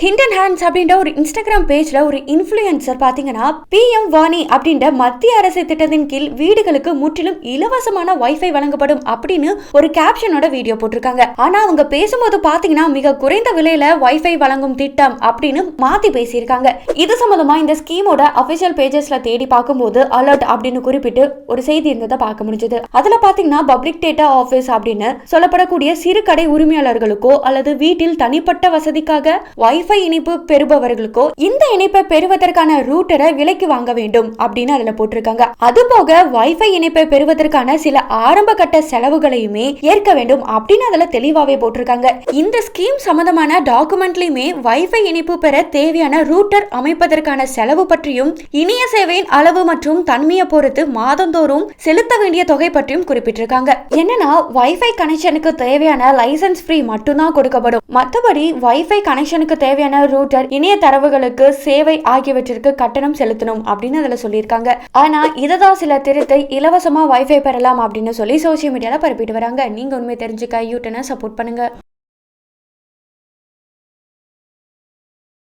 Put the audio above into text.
Hindon hands அப்படின்ற ஒரு Instagram பேஜ்ல ஒரு இன்ஃபுளுசர் பாத்தீங்கன்னா PM வாணி அப்படின்ற மத்திய அரசு திட்டத்தின் கீழ் வீடுகளுக்கு முற்றிலும் இலவசமான வைஃபை வழங்கப்படும் அப்படின்னு ஒரு கேப்ஷனோட வீடியோ போட்டிருக்காங்க. ஆனா அவங்க பேசும்போது பாத்தீங்கன்னா மிக குறைந்த விலையில வைஃபை வழங்கும் திட்டம் அப்படின்னு மாத்தி பேசியிருக்காங்க. இது சம்பந்தமா இந்த ஸ்கீமோட அபிஷியல் பேஜஸ்ல தேடி பார்க்கும்போது அலர்ட் அப்படின்னு குறிப்பிட்டு ஒரு செய்தி இருந்ததை பார்க்க முடிஞ்சது. அதுல பாத்தீங்கன்னா பப்ளிக் டேட்டா ஆபீஸ் அப்படின்னு சொல்லப்படக்கூடிய சிறு கடை உரிமையாளர்களுக்கோ அல்லது வீட்டில் தனிப்பட்ட வசதிக்காக வைஃபை இணைப்பு பெறுபவர்களுக்கோ இந்த இணைப்பை பெறுவதற்கான ரூட்டரை விலைக்கு வாங்க வேண்டும் அப்படின்னு அதுல போட்டிருக்காங்க. அது போக வைஃபை இணைப்பை பெறுவதற்கான சில ஆரம்ப கட்ட செலவுகளையுமே ஏற்க வேண்டும் அப்படின்னு அதுல தெளிவாவே போட்டிருக்காங்க. இந்த ஸ்கீம் சம்பந்தமான டாக்குமெண்ட்லயுமே வைஃபை இணைப்பு பெற தேவையான ரூட்டர் அமைப்பதற்கான செலவு பற்றியும் இணைய சேவையின் அளவு மற்றும் தன்மையை பொறுத்து மாதந்தோறும் செலுத்த வேண்டிய தொகை பற்றியும் குறிப்பிட்டிருக்காங்க. என்னன்னா வைஃபை கனெக்ஷனுக்கு தேவையான லைசன்ஸ் ஃப்ரீ மட்டும்தான் கொடுக்கப்படும். மற்றபடி வைஃபை கனெக்ஷனுக்கு தேவையான ரூட்டர், இணைய தரவுகளுக்கு சேவை ஆகியவற்றிற்கு கட்டணம் செலுத்தணும் அப்படின்னு அதுல சொல்லியிருக்காங்க. ஆனா இததான் சில திருத்தை இலவசமா வைஃபை பெறலாம் அப்படின்னு சொல்லி சோசியல் மீடியால பரப்பிட்டு வராங்க. நீங்க உண்மை தெரிஞ்சுக்க யூடியூனை சப்போர்ட் பண்ணுங்க.